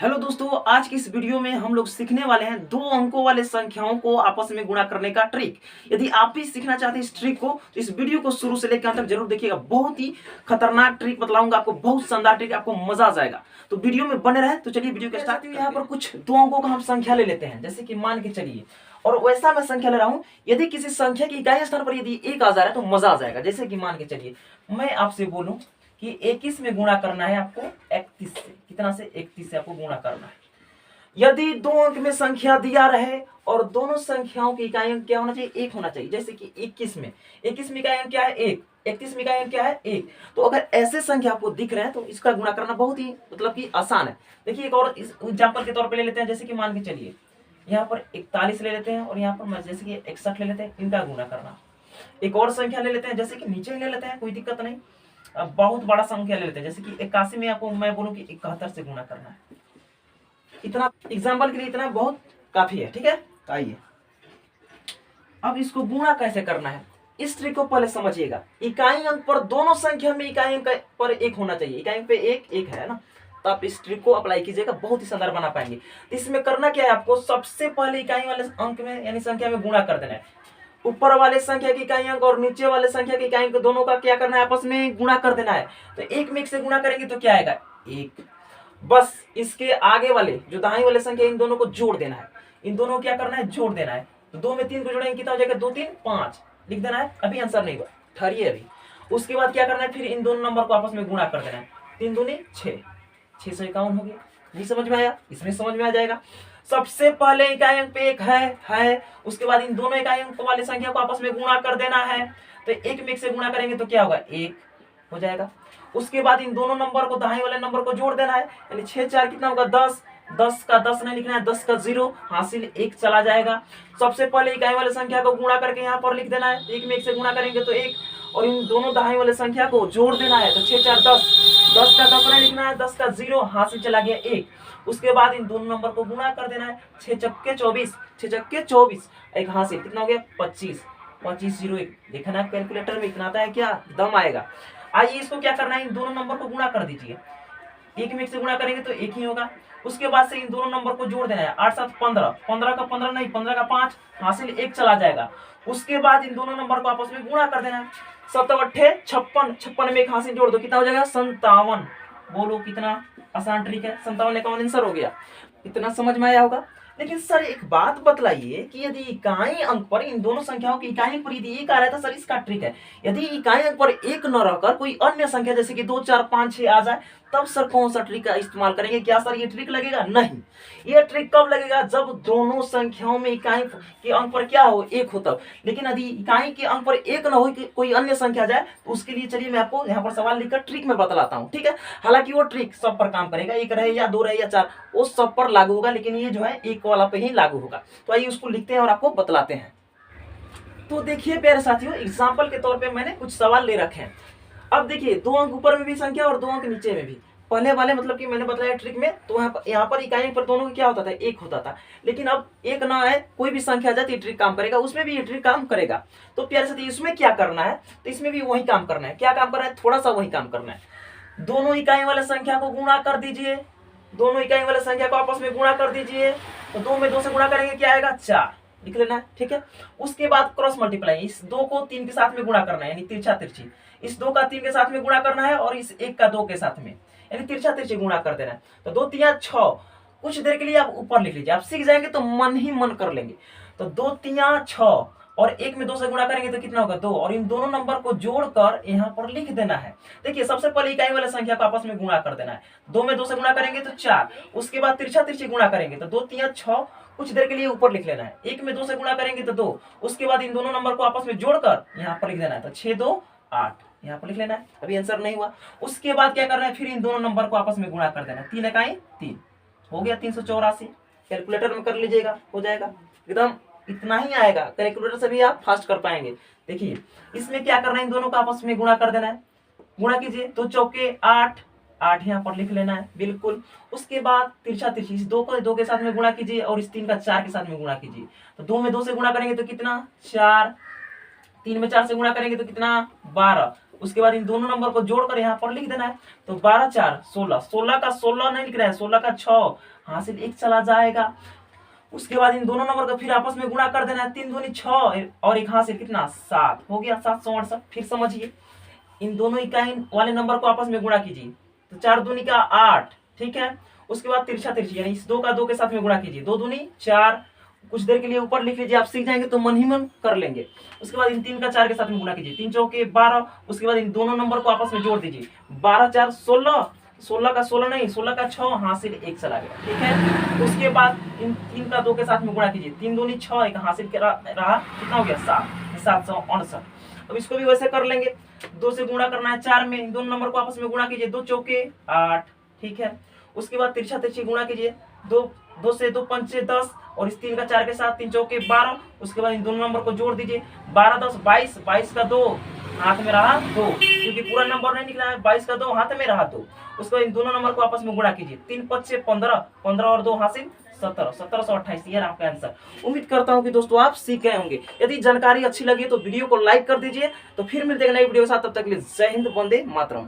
Hello दोस्तों, आज की इस वीडियो में हम लोग सीखने वाले हैं दो अंकों वाले संख्याओं को आपस में गुणा करने का ट्रिक। यदि आप भी सीखना चाहते हैं इस ट्रिक को तो इस वीडियो को शुरू से लेकर अंत तक जरूर देखिएगा। बहुत ही खतरनाक ट्रिक बतलाऊंगा आपको, बहुत शानदार ट्रिक, आपको मजा आ जाएगा। तो वीडियो में बने रहे। तो चलिए वीडियो के स्टार्ट। यहाँ पर कुछ दो अंकों का हम संख्या ले लेते हैं, जैसे कि मान के चलिए, और वैसा मैं संख्या ले रहा हूँ। यदि किसी संख्या की इकाई स्थान पर यदि एक आ जा रहा है तो मजा आ जाएगा। जैसे कि मान के चलिए मैं आपसे बोलूं कि 21 में गुणा करना है आपको 31 से। कितना से? 31 से आपको गुणा करना है। यदि दो अंक में संख्या दिया रहे और दोनों संख्याओं की इकाई अंक क्या होना चाहिए? एक होना चाहिए। जैसे कि 21 में इकाई अंक क्या है? एक। 31 में इकाई अंक क्या है? एक। तो अगर ऐसे संख्या आपको दिख रहे हैं तो इसका गुणा करना बहुत ही मतलब कि आसान है। देखिए एक और एग्जाम्पल के तौर पर ले लेते हैं। जैसे कि मान के चलिए यहाँ पर 41 ले लेते हैं और यहाँ पर जैसे कि 61 ले लेते हैं, इनका गुणा करना। एक और संख्या ले लेते हैं, जैसे कि नीचे ले लेते हैं, कोई दिक्कत नहीं। अब बहुत बड़ा संख्या ले लेते हैं, जैसे कि 81 में आपको मैं बोलूं कि 71 से गुणा करना है। इतना एग्जाम्पल के लिए इतना बहुत काफी है, ठीक है। आइए अब इसको गुणा कैसे करना है, इस ट्रिक को पहले समझिएगा। इकाई अंक पर दोनों संख्या में इकाई अंक पर एक होना चाहिए। इकाई अंक पे एक एक है ना, तो आप इस ट्रिक को अप्लाई कीजिएगा, बहुत ही शानदार बना पाएंगे। इसमें करना क्या है, आपको सबसे पहले इकाई वाले अंक में यानी संख्या में गुणा कर देना है। ऊपर वाले संख्या की इकाई अंक और नीचे वाले संख्या की इकाई अंक दोनों का क्या करना है? आपस में गुणा कर देना है। तो एक में एक से गुणा करेंगे तो क्या आएगा? एक। बस इसके आगे वाले जो दाहिने वाले संख्या, इन दोनों को जोड़ देना है। इन दोनों को क्या करना है? जोड़ देना है। तो 2 में 3 को जोड़ेंगे कितना हो जाएगा? 2 3 5 लिख देना है। अभी आंसर नहीं हुआ, ठहरिए अभी। उसके बाद क्या करना है? फिर इन दोनों नंबर को आपस में गुणा कर देना है। 3 दूनी 6, 651 हो गया। नहीं समझ में आया? इसमें समझ में आ जाएगा। सबसे पहले इकाई अंक पे एक है। उसके बाद इन दोनों इकाई अंक वाले संख्या को आपस में गुणा कर देना है। तो एक में एक से गुणा करेंगे तो क्या होगा? एक हो जाएगा। उसके बाद इन दोनों नंबर को दाहिने वाले नंबर को जोड़ देना है, यानी 6 4 कितना होगा? 10। 10 का 10 नहीं लिखना है, 10 का 0 हासिल 1 चला जाएगा। सबसे पहले इकाई वाले संख्या को गुणा करके यहाँ पर लिख देना है। एक में एक से गुणा करेंगे तो एक, और इन दोनों दाहिने वाले संख्या को जोड़ देना है। तो 6 4 10, 10 का 10 नहीं लिखना है, 10 का 0 हासिल चला गया 1। उसके बाद इन दोनों नंबर को गुणा कर देना है। 6 चक्के 24, 6 चक्के 24, एक हासिल कितना हो गया? 25। 25 0 1 देखना कैलकुलेटर में इतना आता है क्या? दम आएगा। आइए इसको क्या करना है, इन दोनों नंबर को गुणा कर दीजिए। एक में एक से गुणा करेंगे तो एक ही होगा। उसके बाद से इन दोनों नंबर को जोड़ देना है। 8 7 15, 15 का 15 नहीं, 15 का 5 हासिल 1 चला जाएगा। उसके बाद इन दोनों नंबर को आपस में गुणा कर देना है। 7 8 56, 56 में एक हासिल जोड़ दो, कितना हो जाएगा? 57। बोलो कितना आसान ट्रिक है। 57 का आंसर हो गया। इतना समझ में आया होगा। लेकिन सर एक बात बतलाइए कि यदि इकाई अंक पर इन दोनों संख्याओं की इकाई अंक पर यदि एक आ रहा है तो सर इसका ट्रिक है। यदि इकाई अंक पर एक न रहकर कोई अन्य संख्या जैसे कि 2 4 5 6 आ जाए, तब सर कौन सा ट्रिक का इस्तेमाल करेंगे? क्या सर ये ट्रिक लगेगा? नहीं, ये ट्रिक कब लगेगा? जब दोनों संख्याओं में इकाई के अंक पर क्या हो? एक हो तब। लेकिन यदि इकाई के अंक पर एक न हो, कोई अन्य संख्या जाए, तो उसके लिए चलिए मैं आपको यहाँ पर सवाल लिखकर ट्रिक में बतलाता हूँ, ठीक है। हालांकि वो ट्रिक सब पर काम करेगा, एक रहे या दो रहे या चार, वो सब पर लागू होगा, लेकिन ये जो है एक वाला पे ही लागू होगा। तो आइए उसको लिखते हैं और आपको बतलाते हैं। तो देखिए प्यारे साथियों, एग्जाम्पल के तौर पे मैंने कुछ सवाल ले रखे हैं। अब देखिए 2 अंक ऊपर में भी संख्या और 2 अंक नीचे में भी। पहले वाले मतलब कि मैंने बताया ट्रिक में, तो यहाँ पर इकाई पर दोनों का क्या होता था? एक होता था। लेकिन अब एक ना है, कोई भी संख्या जाती है ट्रिक काम करेगा, उसमें भी ये ट्रिक काम करेगा। तो प्यारे साथी इसमें क्या करना है? तो इसमें भी वही काम करना है। क्या काम करना है? थोड़ा सा वही काम करना है। दोनों इकाई वाले संख्या को गुणा कर दीजिए। दोनों इकाई वाले संख्या को आपस में गुणा कर दीजिए। तो 2 में 2 से गुणा करेंगे, क्या आएगा? 4 लिख लेना है, ठीक है। उसके बाद क्रॉस मल्टीप्लाई, इस 2 को 3 के साथ में गुणा करना है, यानी तिरछा तिरछी। इस 2 का 3 के साथ में गुणा करना है और इस 1 का 2 के साथ में, यानी तिरछा तिरछी गुणा कर देना है। तो 2 3 6। कुछ देर के लिए आप ऊपर लिख लीजिए, आप सीख जाएंगे तो मन ही मन कर लेंगे। तो 2 3 6 और 1 में 2 से गुणा करेंगे तो कितना होगा? 2, और इन दोनों नंबर को जोड़कर यहाँ पर लिख देना है। देखिए सबसे पहले इकाई वाले संख्या को आपस में गुणा कर देना है। 2 में 2 से गुणा करेंगे तो 4, उसके बाद तिरछा तिरछी गुणा करेंगे तो 2 3 6। कुछ देर के लिए ऊपर लिख लेना है। 1 में 2 से गुणा करेंगे तो 2, उसके बाद इन दोनों नंबर को आपस में जोड़कर यहाँ पर लिख देना है। तो 6 2 8 यहाँ पर लिख लेना है। अभी आंसर नहीं हुआ। उसके बाद क्या करना है? फिर इन दोनों नंबर को आपस में गुणा कर देना है। 3 इकाई 3 हो गया 384। कैलकुलेटर में कर लीजिएगा, हो जाएगा एकदम। इतना ही आएगा, कैलकुलेटर से भी आप फास्ट कर पाएंगे। देखिए इसमें क्या करना है? इन दोनों को आपस में गुणा कर देना है। गुणा कीजिए, 2 चौके 8, 8 यहाँ पर लिख लेना है, बिल्कुल। उसके बाद तिरछा तिरछी, इस 2 को 2 के साथ में गुणा कीजिए और इस 3 का 4 के साथ में गुणा कीजिए। तो 2 में 2 से गुणा करेंगे तो कितना? 4। 3 में 4 से गुणा करेंगे तो कितना? 12। उसके बाद इन दोनों नंबर को जोड़कर यहाँ पर लिख देना है। तो 12 4 16, 16 का 16 नहीं लिख रहे हैं, 16 का 6, हासिल 1 चला जाएगा। उसके बाद इन दोनों नंबर को फिर आपस में गुणा कर देना है, 3 दूनी 6 और एक हासिल कितना 7 हो गया, 768। फिर समझिए, इन दोनों इकाई वाले नंबर को आपस में गुणा कीजिए, तो 4 दूनी का 8, ठीक है। उसके बाद तिरछा तिरछी यानी इस 2 का 2 के साथ में गुणा कीजिए, 2 दूनी 4, कुछ देर के लिए ऊपर लिख लीजिए, आप सीख जाएंगे तो मन ही मन कर लेंगे। उसके बाद इन 3 का 4 के साथ में गुणा कीजिए, 3 चौके 12। उसके बाद इन दोनों नंबर को आपस में जोड़ दीजिए, 12 4 16, 16 का 16 नहीं, 16 का 6, हासिल 1 चला गया, ठीक है। उसके बाद इन 3 का 2 के साथ में गुणा कीजिए, 3 दूनी 6, एक हासिल रहा कितना हो गया 7, 769। अब इसको भी वैसे कर लेंगे, 2 से गुणा करना है 4 में, इन दोनों नंबर को आपस में गुणा कीजिए, 2 चौके 8, ठीक है। उसके बाद तिरछा तिरछी गुणा कीजिए, 2 से 2 पंचे 10 और इस 3 का 4 के साथ 3 चौके 12। उसके बाद इन दोनों नंबर को जोड़ दीजिए, 12 10 22, 22 का 2 हाथ में रहा 2, क्योंकि पूरा नंबर नहीं निकला है, 22 का 2 हाथ में रहा 2। उसके बाद इन दोनों नंबर को आपस में गुणा कीजिए, 3 5 15, 15 और 2 हासिल 17, 1728। ये आपका आंसर। उम्मीद करता हूं कि दोस्तों आप सीख गए होंगे। यदि जानकारी अच्छी लगी तो वीडियो को लाइक कर दीजिए। तो फिर मिलते हैं नई वीडियो के साथ, तब तक के लिए जय हिंद, वंदे मातरम।